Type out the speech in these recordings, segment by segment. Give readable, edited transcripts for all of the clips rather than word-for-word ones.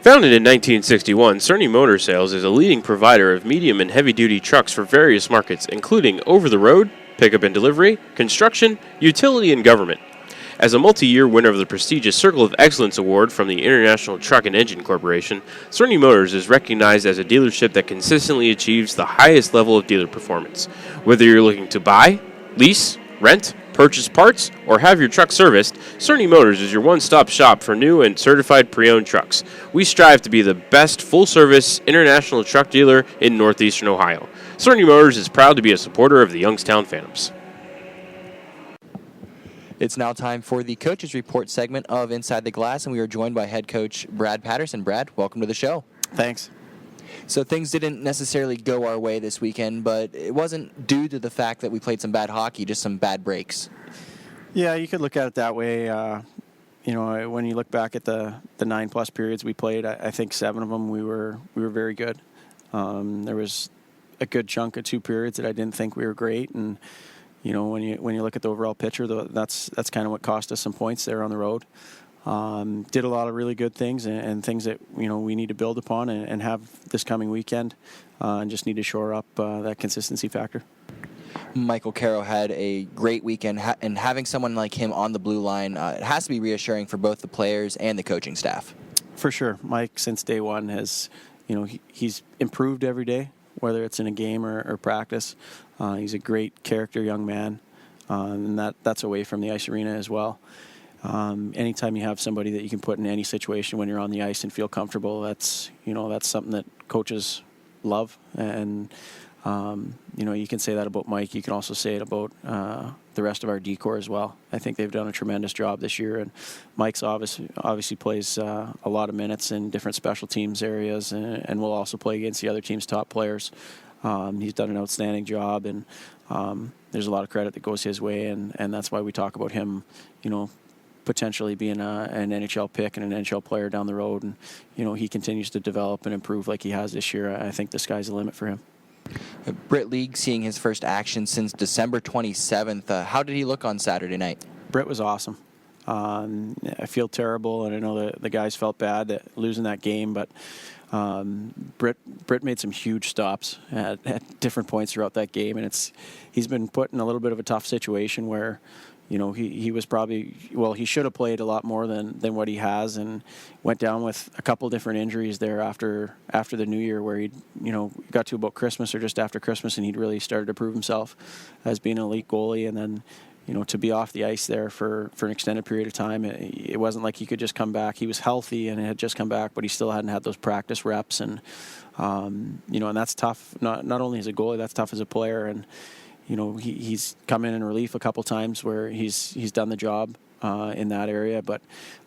Founded in 1961, Cerni Motors Sales is a leading provider of medium and heavy-duty trucks for various markets, including over-the-road, pickup and delivery, construction, utility, and government. As a multi-year winner of the prestigious Circle of Excellence Award from the International Truck and Engine Corporation, Cerni Motors is recognized as a dealership that consistently achieves the highest level of dealer performance. Whether you're looking to buy, lease, rent, purchase parts, or have your truck serviced, Cerni Motors is your one-stop shop for new and certified pre-owned trucks. We strive to be the best full-service international truck dealer in northeastern Ohio. Cerni Motors is proud to be a supporter of the Youngstown Phantoms. It's now time for the Coaches Report segment of Inside the Glass, and we are joined by head coach Brad Patterson. Brad, welcome to the show. Thanks. So things didn't necessarily go our way this weekend, but it wasn't due to the fact that we played some bad hockey, just some bad breaks. Yeah, you could look at it that way. When you look back at the 9+ periods we played, I think 7 of them we were very good. There was a good chunk of 2 periods that I didn't think we were great, and when you look at the overall picture, that's kind of what cost us some points there on the road. Did a lot of really good things and things that we need to build upon and have this coming weekend, and just need to shore up that consistency factor. Michael Caro had a great weekend, and having someone like him on the blue line, it has to be reassuring for both the players and the coaching staff. For sure, Mike since day one has, he's improved every day, whether it's in a game or practice. He's a great character young man, and that's away from the ice arena as well. Anytime you have somebody that you can put in any situation when you're on the ice and feel comfortable, that's something that coaches love. And you can say that about Mike. You can also say it about the rest of our D-corps as well. I think they've done a tremendous job this year, and Mike's obviously plays a lot of minutes in different special teams areas, and will also play against the other team's top players. He's done an outstanding job, and there's a lot of credit that goes his way, and that's why we talk about him, potentially being an NHL pick and an NHL player down the road. And he continues to develop and improve like he has this year. I think the sky's the limit for him. Britt League seeing his first action since December 27th. How did he look on Saturday night? Britt was awesome. I feel terrible, and I know the guys felt bad at losing that game, but Britt made some huge stops at different points throughout that game, and he's been put in a little bit of a tough situation where he was probably, he should have played a lot more than what he has, and went down with a couple different injuries there after the new year, where he got to about Christmas or just after Christmas, and he'd really started to prove himself as being an elite goalie. And then to be off the ice there for an extended period of time, it wasn't like he could just come back. He was healthy and had just come back, but he still hadn't had those practice reps, and and that's tough. Not only as a goalie, that's tough as a player. And he's come in relief a couple times where he's done the job in that area, but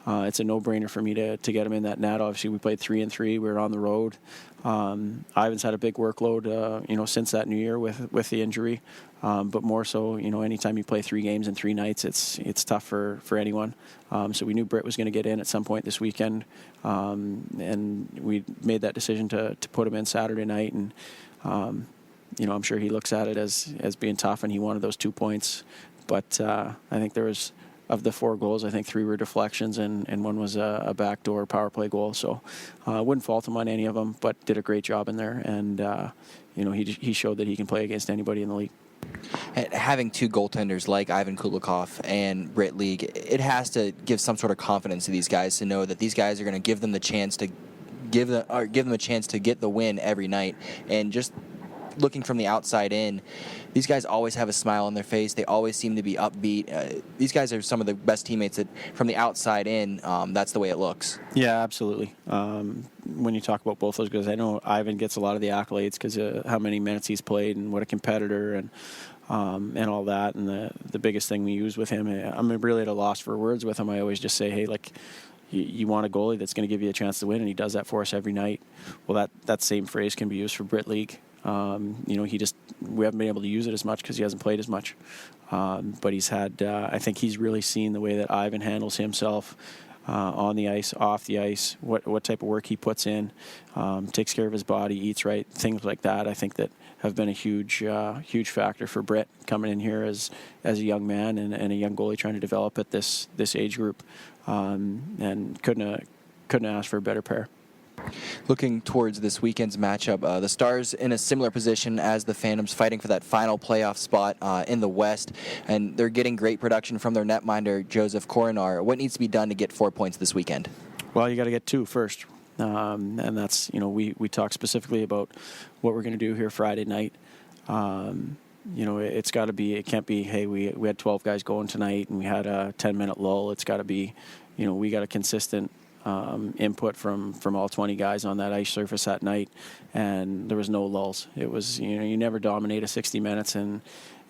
it's a no-brainer for me to get him in that net. Obviously, we played 3-3. We were on the road. Ivan's had a big workload, since that new year with the injury, but more so, anytime you play 3 games in 3 nights, it's tough for anyone. So we knew Britt was going to get in at some point this weekend, and we made that decision to put him in Saturday night, and I'm sure he looks at it as being tough, and he wanted those 2 points. But I think there was, of the 4 goals, I think 3 were deflections, and 1 was a backdoor power play goal. So I wouldn't fault him on any of them, but did a great job in there. And, he showed that he can play against anybody in the league. Having 2 goaltenders like Ivan Kulikov and Britt League, it has to give some sort of confidence to these guys to know that these guys are going to give them the chance to give them a chance to get the win every night. And just looking from the outside in, these guys always have a smile on their face. They always seem to be upbeat. These guys are some of the best teammates that, from the outside in, that's the way it looks. Yeah, absolutely. When you talk about both those guys, I know Ivan gets a lot of the accolades because of how many minutes he's played and what a competitor and all that. And the biggest thing we use with him, I'm really at a loss for words with him. I always just say, hey, you want a goalie that's going to give you a chance to win, and he does that for us every night. Well, that same phrase can be used for Britt League. We haven't been able to use it as much because he hasn't played as much. But he's had, I think he's really seen the way that Ivan handles himself on the ice, off the ice, what type of work he puts in, takes care of his body, eats right, things like that. I think that have been a huge factor for Britt coming in here as a young man and a young goalie trying to develop at this age group, and couldn't ask for a better pair. Looking towards this weekend's matchup, the Stars in a similar position as the Phantoms, fighting for that final playoff spot in the West, and they're getting great production from their netminder, Joseph Coronar. What needs to be done to get 4 points this weekend? Well, you got to get 2 first. And that's, we talked specifically about what we're going to do here Friday night. It's got to be, it can't be, hey, we had 12 guys going tonight and we had a 10-minute lull. It's got to be, we got a consistent input from all 20 guys on that ice surface that night, and there was no lulls. It was, you never dominate a 60 minutes, and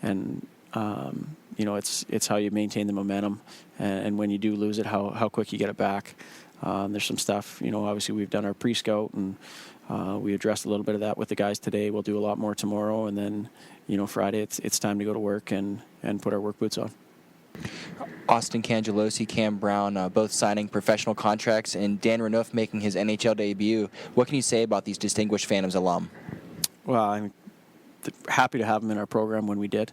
it's how you maintain the momentum, and when you do lose it, how quick you get it back. There's some stuff, obviously we've done our pre-scout, and we addressed a little bit of that with the guys today. We'll do a lot more tomorrow, and then, Friday it's time to go to work and put our work boots on. Austin Cangelosi, Cam Brown, both signing professional contracts, and Dan Renouf making his NHL debut. What can you say about these distinguished Phantoms alum? Well, I'm happy to have them in our program when we did.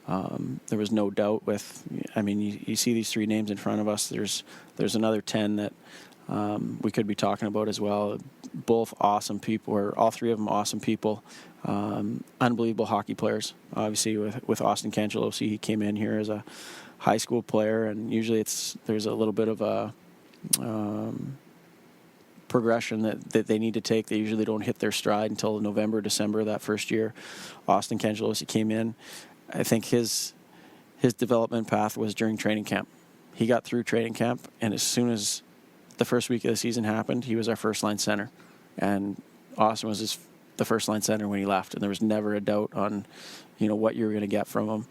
There was no doubt you see these 3 names in front of us. There's another 10 that we could be talking about as well. Both awesome people, or all 3 of them awesome people. Unbelievable hockey players. Obviously, with Austin Cangelosi, he came in here as a high school player, and usually there's a little bit of a progression that they need to take. They usually don't hit their stride until November, December that first year. Austin Cangelosi came in. I think his development path was during training camp. He got through training camp, and as soon as the first week of the season happened, he was our first-line center. And Austin was the first-line center when he left, and there was never a doubt on, what you were going to get from him.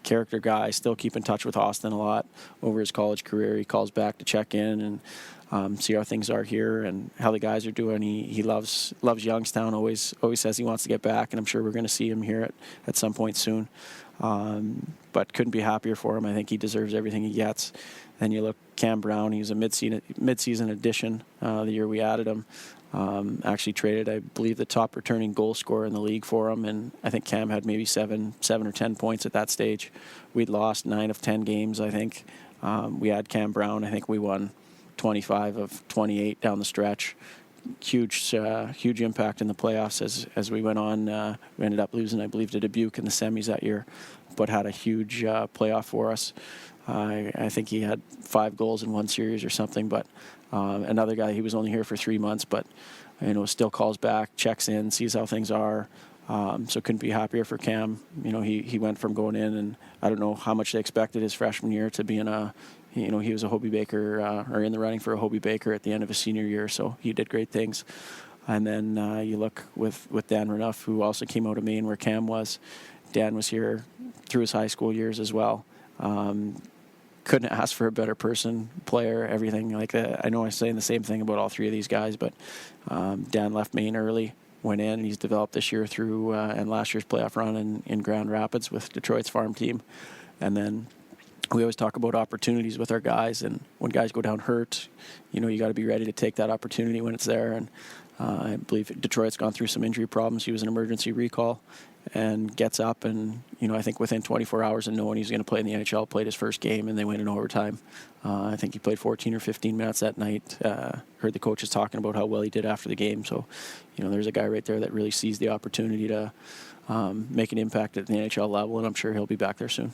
Character guy, still keep in touch with Austin a lot over his college career. He calls back to check in and see how things are here and how the guys are doing. He loves Youngstown, always says he wants to get back, and I'm sure we're going to see him here at some point soon. But couldn't be happier for him. I think he deserves everything he gets. Then you look, Cam Brown, he was a mid-season addition the year we added him. Actually traded, I believe, the top returning goal scorer in the league for him, and I think Cam had maybe 7 or 10 points at that stage. We'd lost 9 of 10 games, I think. We had Cam Brown. I think we won 25 of 28 down the stretch. Huge impact in the playoffs as we went on. We ended up losing, I believe, to Dubuque in the semis that year, but had a huge playoff for us. I think he had 5 goals in one series or something, but another guy, he was only here for 3 months, but still calls back, checks in, sees how things are. So couldn't be happier for Cam. He went from going in, and I don't know how much they expected his freshman year to being he was a Hobie Baker, or in the running for a Hobie Baker at the end of his senior year, so he did great things. And then you look with Dan Renouf, who also came out of Maine where Cam was. Dan was here through his high school years as well. Couldn't ask for a better player, everything like that. I know I'm saying the same thing about all 3 of these guys, but Dan left Maine early, went in, and he's developed this year through and last year's playoff run in Grand Rapids with Detroit's farm team. And then we always talk about opportunities with our guys, and when guys go down hurt, you got to be ready to take that opportunity when it's there. And I believe Detroit's gone through some injury problems. He was an emergency recall and gets up, and I think within 24 hours of knowing he's going to play in the NHL, played his first game, and they went in overtime. I think he played 14 or 15 minutes that night. Heard the coaches talking about how well he did after the game. So, there's a guy right there that really sees the opportunity to make an impact at the NHL level, and I'm sure he'll be back there soon.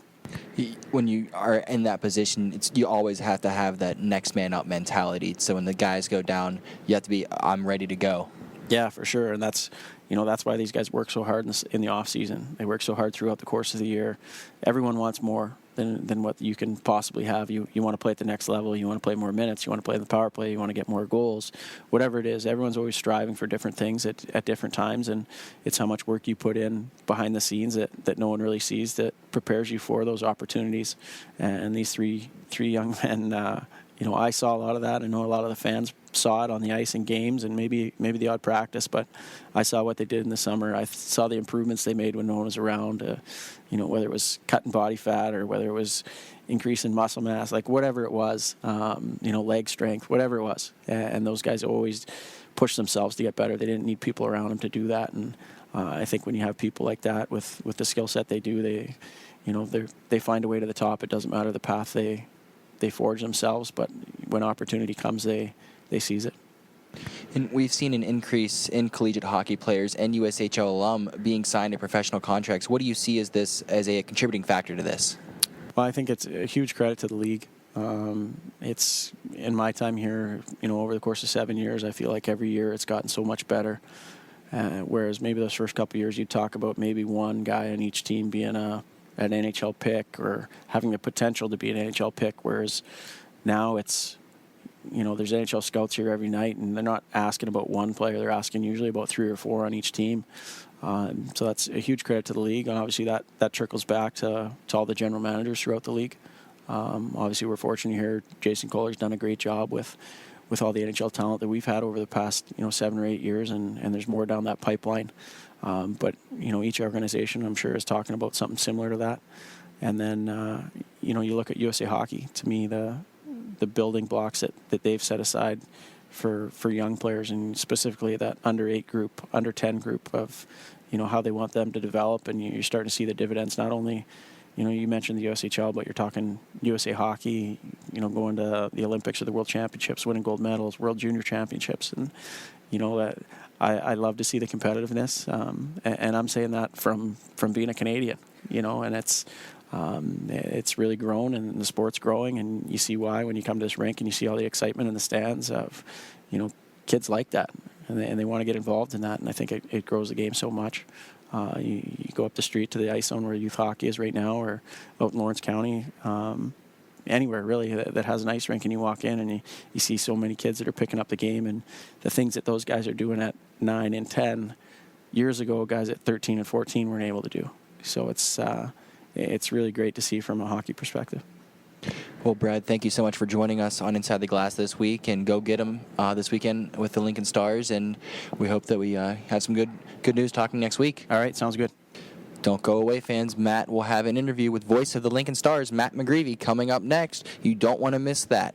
When you are in that position, you always have to have that next man up mentality. So when the guys go down, you have to be, I'm ready to go. Yeah, for sure. And that's why these guys work so hard in the off season. They work so hard throughout the course of the year. Everyone wants more than what you can possibly have. You want to play at the next level. You want to play more minutes. You want to play in the power play. You want to get more goals. Whatever it is, everyone's always striving for different things at different times, and it's how much work you put in behind the scenes that no one really sees that prepares you for those opportunities. And these three young men, I saw a lot of that. I know a lot of the fans saw it on the ice in games and maybe the odd practice, but I saw what they did in the summer. I saw the improvements they made when no one was around, whether it was cutting body fat or whether it was increasing muscle mass, like whatever it was, leg strength, whatever it was. And those guys always pushed themselves to get better. They didn't need people around them to do that. And I think when you have people like that with the skill set they do, they find a way to the top. It doesn't matter the path they forge themselves, but when opportunity comes, they seize it. And we've seen an increase in collegiate hockey players and USHL alum being signed to professional contracts. What do you see as a contributing factor to this? Well, I think it's a huge credit to the league. It's in my time here, over the course of 7 years, I feel like every year it's gotten so much better. Whereas maybe those first couple of years, you talk about maybe one guy on each team being an NHL pick or having the potential to be an NHL pick. Whereas now it's, there's NHL scouts here every night, and they're not asking about one player. They're asking usually about 3 or 4 on each team. So that's a huge credit to the league, and obviously that trickles back to all the general managers throughout the league. Obviously, we're fortunate here. Jason Kohler's done a great job with all the NHL talent that we've had over the past 7 or 8 years, and there's more down that pipeline. But each organization, I'm sure, is talking about something similar to that. And then you look at USA Hockey. To me, the building blocks that they've set aside for young players, and specifically that under 8 group, under 10 group of how they want them to develop, and you're starting to see the dividends. Not only you mentioned the USHL, but you're talking USA Hockey, going to the Olympics or the World Championships, winning gold medals, World Junior Championships. And, I love to see the competitiveness. And I'm saying that from being a Canadian, and it's really grown, and the sport's growing, and you see why when you come to this rink and you see all the excitement in the stands of, kids like that, and they want to get involved in that. And I think it grows the game so much. You go up the street to the ice zone where youth hockey is right now, or out in Lawrence County, anywhere really that has an ice rink, and you walk in and you see so many kids that are picking up the game, and the things that those guys are doing at 9 and 10 years ago, guys at 13 and 14 weren't able to do. So it's really great to see from a hockey perspective. Well, Brad, thank you so much for joining us on Inside the Glass this week, and go get them this weekend with the Lincoln Stars, and we hope that we have some good news talking next week. All right, sounds good. Don't go away, fans. Matt will have an interview with voice of the Lincoln Stars, Matt McGreevy, coming up next. You don't want to miss that.